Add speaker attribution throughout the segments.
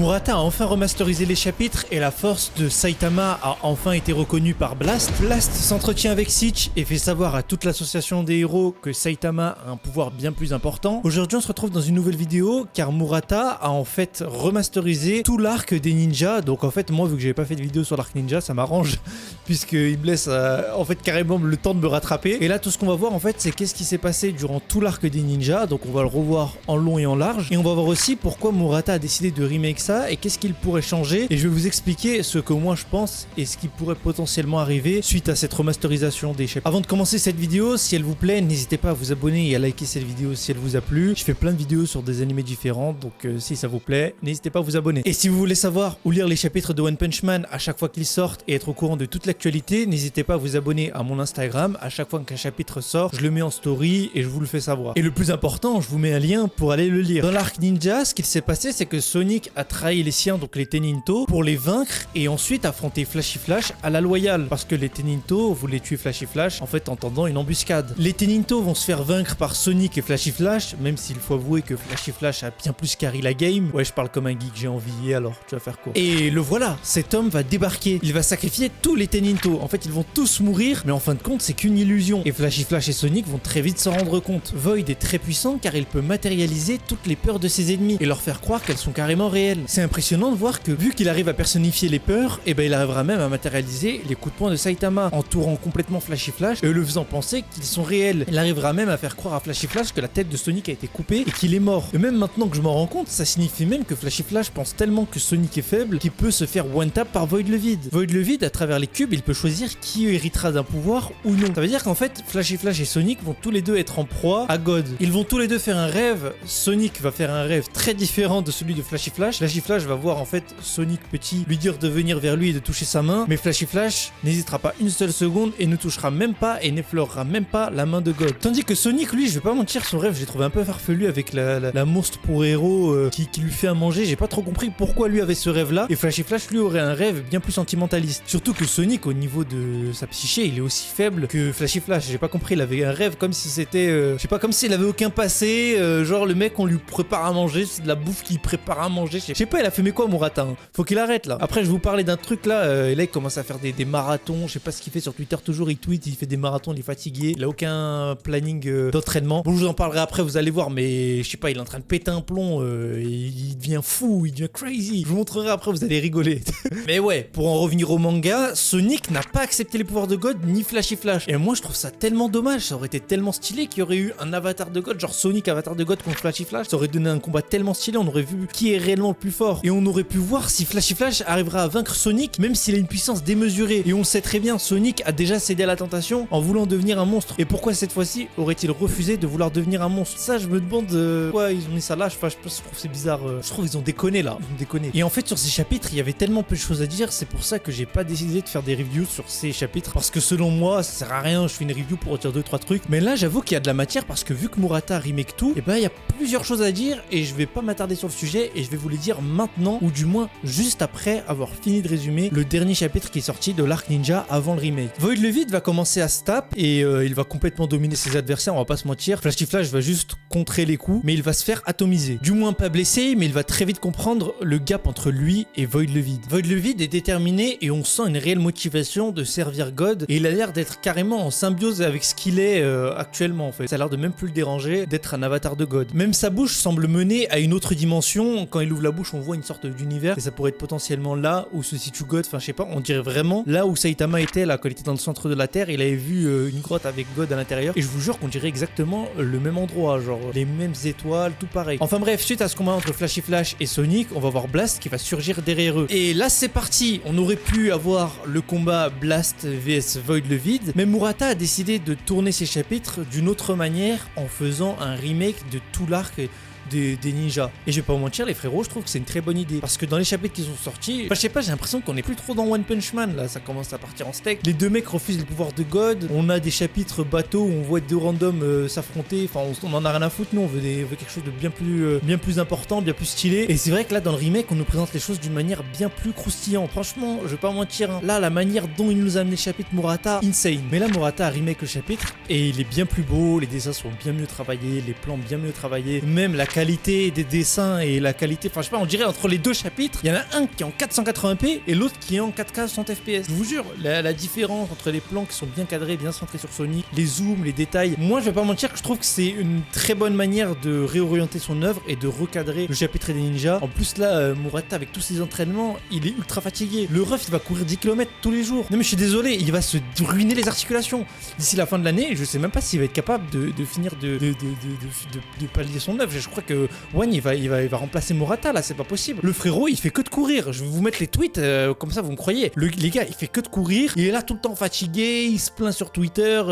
Speaker 1: Murata a enfin remasterisé les chapitres et la force de Saitama a enfin été reconnue par Blast. Blast s'entretient avec Sitch et fait savoir à toute l'association des héros que Saitama a un pouvoir bien plus important. Aujourd'hui on se retrouve dans une nouvelle vidéo car Murata a en fait remasterisé tout l'arc des ninjas. Donc en fait moi vu que j'avais pas fait de vidéo sur l'arc ninja ça m'arrange puisqu'il me laisse en fait carrément le temps de me rattraper. Et là tout ce qu'on va voir en fait c'est qu'est-ce qui s'est passé durant tout l'arc des ninjas. Donc on va le revoir en long et en large et on va voir aussi pourquoi Murata a décidé de remake ça et qu'est-ce qu'il pourrait changer. Et je vais vous expliquer ce que moi je pense et ce qui pourrait potentiellement arriver suite à cette remasterisation des chapitres. Avant de commencer cette vidéo, si elle vous plaît, n'hésitez pas à vous abonner et à liker cette vidéo si elle vous a plu. Je fais plein de vidéos sur des animés différents, donc si ça vous plaît, n'hésitez pas à vous abonner. Et si vous voulez savoir ou lire les chapitres de One Punch Man à chaque fois qu'ils sortent et être au courant de toute l'actualité, n'hésitez pas à vous abonner à mon Instagram. À chaque fois qu'un chapitre sort, je le mets en story et je vous le fais savoir. Et le plus important, je vous mets un lien pour aller le lire. Dans l'arc ninja, ce qu'il s'est passé, c'est que Sonic a trahi les siens, donc les Teninto, pour les vaincre et ensuite affronter Flashy Flash à la loyale. Parce que les Teninto voulaient tuer Flashy Flash en fait en tendant une embuscade. Les Teninto vont se faire vaincre par Sonic et Flashy Flash, même s'il faut avouer que Flashy Flash a bien plus carry la game. Ouais, je parle comme un geek, j'ai envie, alors tu vas faire quoi? Et le voilà, cet homme va débarquer. Il va sacrifier tous les Teninto. En fait, ils vont tous mourir, mais en fin de compte, c'est qu'une illusion. Et Flashy Flash et Sonic vont très vite s'en rendre compte. Void est très puissant car il peut matérialiser toutes les peurs de ses ennemis et leur faire croire qu'elles sont carrément réelles. C'est impressionnant de voir que vu qu'il arrive à personnifier les peurs, et ben il arrivera même à matérialiser les coups de poing de Saitama, entourant complètement Flashy Flash et le faisant penser qu'ils sont réels. Il arrivera même à faire croire à Flashy Flash que la tête de Sonic a été coupée et qu'il est mort. Et même maintenant que je m'en rends compte, ça signifie même que Flashy Flash pense tellement que Sonic est faible qu'il peut se faire one-tap par Void le Vide. Void le Vide, à travers les cubes, il peut choisir qui héritera d'un pouvoir ou non. Ça veut dire qu'en fait, Flashy Flash et Sonic vont tous les deux être en proie à God. Ils vont tous les deux faire un rêve. Sonic va faire un rêve très différent de celui de Flashy Flash. Flashy Flash va voir en fait Sonic petit lui dire de venir vers lui et de toucher sa main, mais Flashy Flash n'hésitera pas une seule seconde et ne touchera même pas et n'effleurera même pas la main de God. Tandis que Sonic, lui, je vais pas mentir, son rêve, j'ai trouvé un peu farfelu avec la monstre pour héros qui lui fait à manger. J'ai pas trop compris pourquoi lui avait ce rêve-là. Et Flashy Flash, lui, aurait un rêve bien plus sentimentaliste. Surtout que Sonic, au niveau de sa psyché, il est aussi faible que Flashy Flash. J'ai pas compris, il avait un rêve comme si c'était, je sais pas, comme s'il avait aucun passé. Genre le mec, on lui prépare à manger, c'est de la bouffe qu'il prépare à manger. Je sais pas, il a fait mais quoi, Murata, hein. Faut qu'il arrête là. Après, je vous parlais d'un truc là, et là il commence à faire des marathons. Je sais pas ce qu'il fait sur Twitter, toujours il tweet, il fait des marathons, il est fatigué, il a aucun planning d'entraînement. Bon, je vous en parlerai après, vous allez voir, mais je sais pas, il est en train de péter un plomb, il devient fou, il devient crazy. Je vous montrerai après, vous allez rigoler. Mais ouais, pour en revenir au manga, Sonic n'a pas accepté les pouvoirs de God ni Flashy Flash. Et moi je trouve ça tellement dommage, ça aurait été tellement stylé qu'il y aurait eu un avatar de God, genre Sonic avatar de God contre Flashy Flash. Ça aurait donné un combat tellement stylé, on aurait vu qui est réellement le plus fort. Et on aurait pu voir si Flashy Flash arrivera à vaincre Sonic, même s'il a une puissance démesurée. Et on sait très bien, Sonic a déjà cédé à la tentation en voulant devenir un monstre. Et pourquoi cette fois-ci aurait-il refusé de vouloir devenir un monstre? Ça, je me demande pourquoi ils ont mis ça là. Je trouve c'est bizarre. Je trouve qu'ils ont déconné là. Ils ont déconné. Et en fait, sur ces chapitres, il y avait tellement peu de choses à dire. C'est pour ça que j'ai pas décidé de faire des reviews sur ces chapitres. Parce que selon moi, ça sert à rien. Je fais une review pour dire 2-3 trucs. Mais là, j'avoue qu'il y a de la matière parce que vu que Murata remake tout, et ben il y a plusieurs choses à dire et je vais pas m'attarder sur le sujet et je vais vous les dire maintenant ou du moins juste après avoir fini de résumer le dernier chapitre qui est sorti de l'arc ninja avant le remake. Void le Vide va commencer à se taper et il va complètement dominer ses adversaires, on va pas se mentir. Flashy Flash va juste contrer les coups, mais il va se faire atomiser. Du moins pas blessé, mais il va très vite comprendre le gap entre lui et Void le Vide. Void le Vide est déterminé et on sent une réelle motivation de servir God et il a l'air d'être carrément en symbiose avec ce qu'il est actuellement en fait. Ça a l'air de même plus le déranger d'être un avatar de God. Même sa bouche semble mener à une autre dimension. Quand il ouvre la bouche, on voit une sorte d'univers et ça pourrait être potentiellement là où se situe God. Enfin, je sais pas, on dirait vraiment là où Saitama était là quand il était dans le centre de la Terre. Il avait vu une grotte avec God à l'intérieur et je vous jure qu'on dirait exactement le même endroit, genre les mêmes étoiles, tout pareil. Enfin bref, suite à ce combat entre Flashy Flash et Sonic, on va voir Blast qui va surgir derrière eux. Et là c'est parti, on aurait pu avoir le combat Blast vs Void le Vide, mais Murata a décidé de tourner ses chapitres d'une autre manière en faisant un remake de tout l'arc des ninjas. Et je vais pas vous mentir, les frérots, je trouve que c'est une très bonne idée. Parce que dans les chapitres qui sont sortis, je sais pas, j'ai l'impression qu'on est plus trop dans One Punch Man là, ça commence à partir en steak. Les deux mecs refusent le pouvoir de God. On a des chapitres bateaux où on voit deux randoms s'affronter. Enfin, on en a rien à foutre, nous, on veut quelque chose de bien plus important, bien plus stylé. Et c'est vrai que là, dans le remake, on nous présente les choses d'une manière bien plus croustillante. Franchement, je vais pas mentir, hein. Là, la manière dont il nous a amené le chapitre Murata, insane. Mais là, Murata a remake le chapitre et il est bien plus beau, les dessins sont bien mieux travaillés, les plans bien mieux travaillés, même la qualité qualité des dessins et la qualité, enfin je sais pas, on dirait entre les deux chapitres, il y en a un qui est en 480p et l'autre qui est en 4K 60 fps. Je vous jure, la différence entre les plans qui sont bien cadrés, bien centrés sur Sonic, les zooms, les détails, moi je vais pas mentir que je trouve que c'est une très bonne manière de réorienter son œuvre et de recadrer le chapitre des ninjas. En plus là, Murata avec tous ses entraînements, il est ultra fatigué. Le ref il va courir 10 km tous les jours. Non mais je suis désolé, il va se ruiner les articulations. D'ici la fin de l'année, je sais même pas s'il va être capable de finir de pallier son œuvre. Je crois que One il va remplacer Murata là, c'est pas possible. Le frérot il fait que de courir. Je vais vous mettre les tweets comme ça vous me croyez. Les gars il fait que de courir, il est là tout le temps fatigué, il se plaint sur Twitter.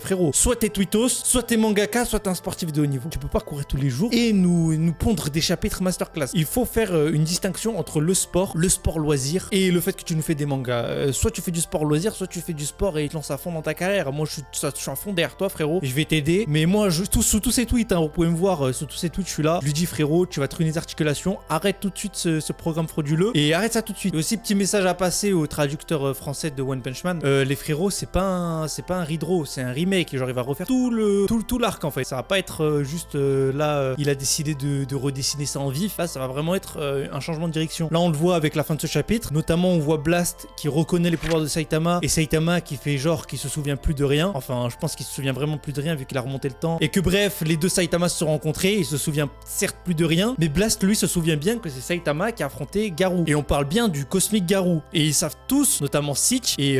Speaker 1: Frérot, soit t'es tweetos, soit t'es mangaka, soit t'es un sportif de haut niveau. Tu peux pas courir tous les jours et nous pondre des chapitres masterclass. Il faut faire une distinction entre le sport loisir et le fait que tu nous fais des mangas. Soit tu fais du sport loisir, soit tu fais du sport et tu te lances à fond dans ta carrière. Moi je suis à fond derrière toi frérot, et je vais t'aider. Mais moi sous tous ces tweets, vous pouvez me voir sous tous ces tweets, je suis là. Je lui dis frérot, tu vas te ruiner les articulations, arrête tout de suite ce programme frauduleux et arrête ça tout de suite. Et aussi petit message à passer au traducteur français de One Punch Man. Les frérots, c'est pas un redraw, c'est un remake. Genre il va refaire tout l'arc en fait. Ça va pas être juste là il a décidé de redessiner ça en vif. Là ça va vraiment être un changement de direction. Là on le voit avec la fin de ce chapitre. Notamment on voit Blast qui reconnaît les pouvoirs de Saitama et Saitama qui fait genre qu'il se souvient plus de rien. Enfin je pense qu'il se souvient vraiment plus de rien vu qu'il a remonté le temps. Et que bref les deux Saitama se sont rencontrés. Il se souvient certes plus de rien, mais Blast lui se souvient bien que c'est Saitama qui a affronté Garou. Et on parle bien du Cosmic Garou. Et ils savent tous, notamment Sitch et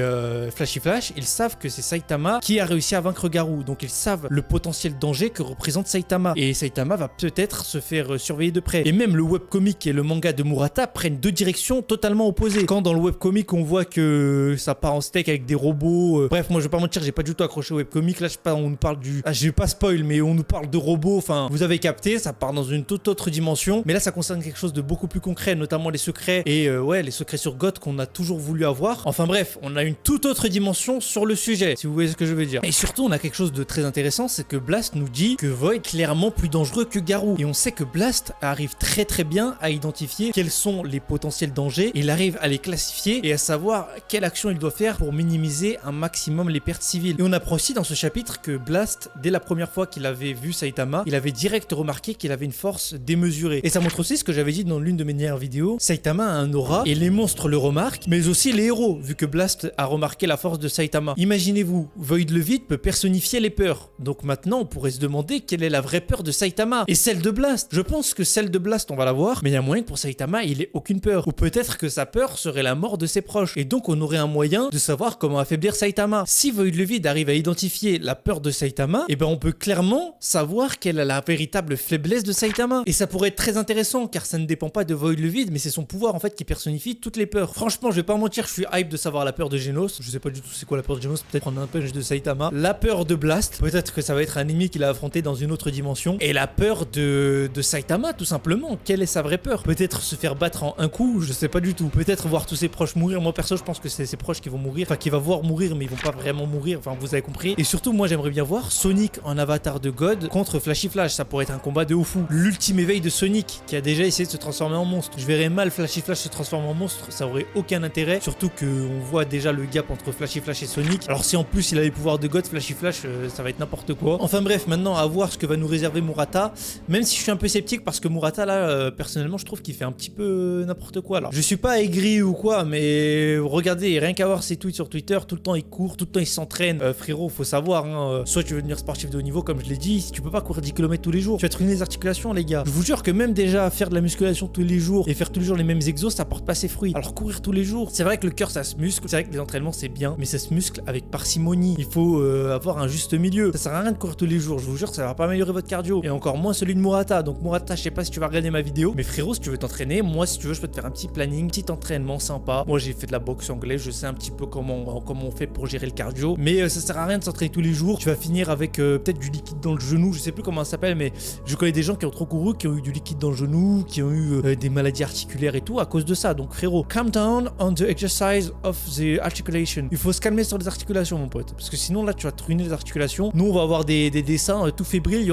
Speaker 1: Flashy Flash, ils savent que c'est Saitama qui a réussi à vaincre Garou. Donc ils savent le potentiel danger que représente Saitama. Et Saitama va peut-être se faire surveiller de près. Et même le webcomic et le manga de Murata prennent deux directions totalement opposées. Quand dans le webcomic on voit que ça part en steak avec des robots. Bref, moi je vais pas mentir, j'ai pas du tout accroché au webcomic. Là je sais pas, on nous parle du... je vais pas spoil, mais on nous parle de robots. Enfin, vous avez capté, ça part dans une toute autre dimension. Mais là ça concerne quelque chose de beaucoup plus concret, notamment les secrets. Et les secrets sur God qu'on a toujours voulu avoir. Enfin bref, on a une toute autre dimension sur le sujet, si vous voyez ce que je veux dire. Et surtout, on a quelque chose de très intéressant, c'est que Blast nous dit que Void est clairement plus dangereux que Garou. Et on sait que Blast arrive très très bien à identifier quels sont les potentiels dangers. Il arrive à les classifier et à savoir quelle action il doit faire pour minimiser un maximum les pertes civiles. Et on apprend aussi dans ce chapitre que Blast, dès la première fois qu'il avait vu Saitama, il avait direct remarqué qu'il avait une force démesurée. Et ça montre aussi ce que j'avais dit dans l'une de mes dernières vidéos. Saitama a un aura et les monstres le remarquent, mais aussi les héros, vu que Blast a remarqué la force de Saitama. Imaginez-vous, Void le Vide peut personnifier les peurs. Donc maintenant, on pourrait se demander quelle est la vraie peur de Saitama et celle de Blast. Je pense que celle de Blast, on va la voir, mais il y a moyen que pour Saitama, il ait aucune peur. Ou peut-être que sa peur serait la mort de ses proches. Et donc, on aurait un moyen de savoir comment affaiblir Saitama. Si Void le Vide arrive à identifier la peur de Saitama, et ben on peut clairement savoir quelle est la véritable faiblesse de Saitama. Et ça pourrait être très intéressant, car ça ne dépend pas de Void le Vide, mais c'est son pouvoir en fait qui personnifie toutes les peurs. Franchement, je vais pas mentir, je suis hype de savoir la peur de Genos. Je sais pas du tout c'est quoi la peur de Genos, peut-être prendre un punch de Saitama. La peur de Blast, peut-être que ça va être un ennemi qu'il a affronté dans une autre dimension. Et la peur de Saitama, tout simplement. Quelle est sa vraie peur? Peut-être se faire battre en un coup, je sais pas du tout. Peut-être voir tous ses proches mourir. Moi perso, je pense que c'est ses proches qui vont mourir. Enfin, qui va voir mourir, mais ils vont pas vraiment mourir. Enfin, vous avez compris. Et surtout, moi j'aimerais bien voir Sonic en avatar de God contre Flashy Flash. Ça pourrait être un combat de ouf fou. L'ultime éveil de Sonic, qui a déjà essayé de se transformer en monstre. Je verrais mal Flashy Flash se transformer en monstre, ça aurait aucun intérêt. Surtout qu'on voit déjà le gap entre Flashy Flash et Sonic. Alors si en plus il a les pouvoirs de God, Flashy Flash, ça va être n'importe quoi. Enfin bref, maintenant à voir ce que va nous réserver Murata. Même si je suis un peu sceptique parce que Murata là, personnellement je trouve qu'il fait un petit peu n'importe quoi. Alors je suis pas aigri ou quoi, mais regardez, rien qu'à voir ses tweets sur Twitter, tout le temps il court, tout le temps il s'entraîne. Frérot, faut savoir, hein, soit tu veux devenir sportif de haut niveau comme je l'ai dit, si tu peux pas courir 10 km tous les jours, tu vas te ruiner les articulations les gars. Je vous jure que même déjà faire de la musculation tous les jours et faire tous les jours les mêmes exos, ça porte pas ses fruits. Alors courir tous les jours, c'est vrai que le cœur ça se muscle, c'est vrai que les entraînements c'est bien, mais ça se muscle avec parcimonie. Il faut avoir un juste milieu. Ça sert à rien de courir tous les jours, je vous jure, ça va pas améliorer votre cardio et encore moins celui de Murata. Donc Murata, je sais pas si tu vas regarder ma vidéo, mais frérot, si tu veux t'entraîner, moi si tu veux, je peux te faire un petit planning, petit entraînement sympa. Moi j'ai fait de la boxe anglaise, je sais un petit peu comment on fait pour gérer le cardio, mais ça sert à rien de s'entraîner tous les jours. Tu vas finir avec peut-être du liquide dans le genou, je sais plus comment ça s'appelle, mais je connais des gens qui ont trop couru, qui ont eu du liquide dans le genou, qui ont eu des maladies articulaires et tout à cause de ça. Donc frérot, calm down on the exercise of the articulation. Il faut se calmer sur les articulations mon pote, parce que sinon là tu vas te ruiner les articulations. Nous on va avoir des dessins tout fébriles, il y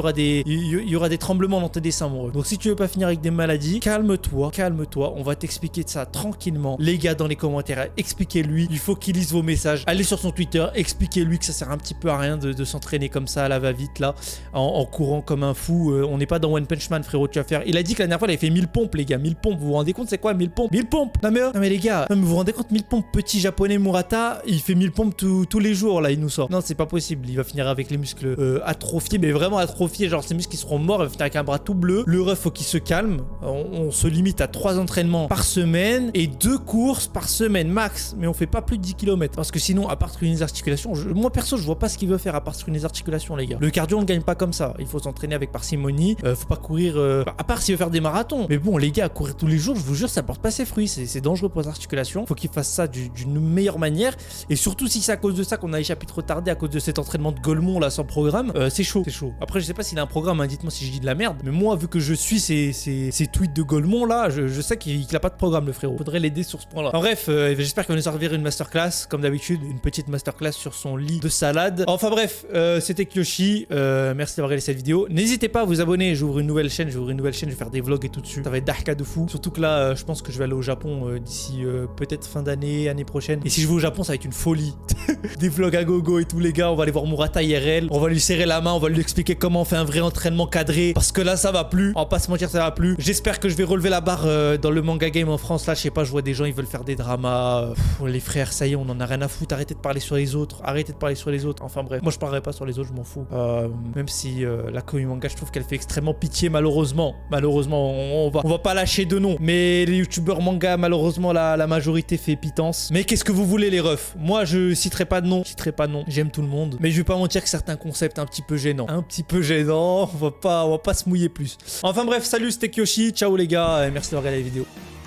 Speaker 1: aura des tremblements dans tes dessins mon ref. Donc si tu veux pas finir avec des maladies, calme-toi, on va t'expliquer de ça tranquillement. Les gars dans les commentaires, expliquez-lui, il faut qu'il lise vos messages. Allez sur son Twitter, expliquez-lui que ça sert un petit peu à rien de s'entraîner comme ça à la va-vite là, en courant comme un fou. On n'est pas pas dans One Punch Man, frérot, tu vas faire. Il a dit que la dernière fois, il avait fait 1000 pompes, les gars. 1000 pompes, vous vous rendez compte, c'est quoi 1000 pompes? 1000 pompes! Non mais les gars, non, mais vous vous rendez compte, 1000 pompes, petit japonais Murata, il fait 1000 pompes tous les jours, là, il nous sort. Non, c'est pas possible. Il va finir avec les muscles atrophiés, mais vraiment atrophiés. Genre, ses muscles qui seront morts, il va finir avec un bras tout bleu. Le ref, faut qu'il se calme. On se limite à 3 entraînements par semaine et 2 courses par semaine, max. Mais on fait pas plus de 10 km. Parce que sinon, à part screener les articulations, moi perso, je vois pas ce qu'il veut faire à part screener les articulations, les gars. Le cardio, on le gagne pas comme ça. Il faut s'entraîner avec parcimonie. Faut pas courir. À part s'il veut faire des marathons. Mais bon, les gars, courir tous les jours, je vous jure, ça porte pas ses fruits. C'est dangereux pour les articulations. Faut qu'il fasse ça d'une meilleure manière. Et surtout, si c'est à cause de ça qu'on a les chapitres retardés, à cause de cet entraînement de Golemont là sans programme, c'est chaud. C'est chaud. Après, je sais pas s'il a un programme, hein, dites-moi si je dis de la merde. Mais moi, vu que je suis ces tweets de Golemont là, je sais qu'il a pas de programme, le frérot. Faudrait l'aider sur ce point-là. En bref, j'espère qu'il va nous servir une masterclass, comme d'habitude, une petite masterclass sur son lit de salade. Enfin bref, c'était Kyoshi. Merci d'avoir regardé cette vidéo. N'hésitez pas à vous abonner. J'ouvre une nouvelle chaîne. Je vais faire des vlogs et tout dessus. Ça va être Darka de fou. Surtout que là, je pense que je vais aller au Japon d'ici peut-être fin d'année, année prochaine. Et si je vais au Japon, ça va être une folie. Des vlogs à gogo et tout, les gars. On va aller voir Murata IRL. On va lui serrer la main. On va lui expliquer comment on fait un vrai entraînement cadré. Parce que là, ça va plus. On va pas se mentir, ça va plus. J'espère que je vais relever la barre dans le manga game en France. Là, je sais pas, je vois des gens, ils veulent faire des dramas. Les frères, ça y est, on en a rien à foutre. Arrêtez de parler sur les autres. Arrêtez de parler sur les autres. Enfin bref, moi je parlerai pas sur les autres, je m'en fous. Même si la commu manga, je trouve qu'elle fait extrêmement pitié, malheureusement. Malheureusement, on va pas lâcher de nom. Mais les youtubeurs manga, malheureusement, la majorité fait pitance. Mais qu'est-ce que vous voulez, les refs? Moi, je citerai pas de nom. J'aime tout le monde. Mais je vais pas mentir que certains concepts un petit peu gênants. Un petit peu gênants. On va pas se mouiller plus. Enfin bref, salut, c'était Kyoshi. Ciao les gars. Et merci d'avoir regardé la vidéo.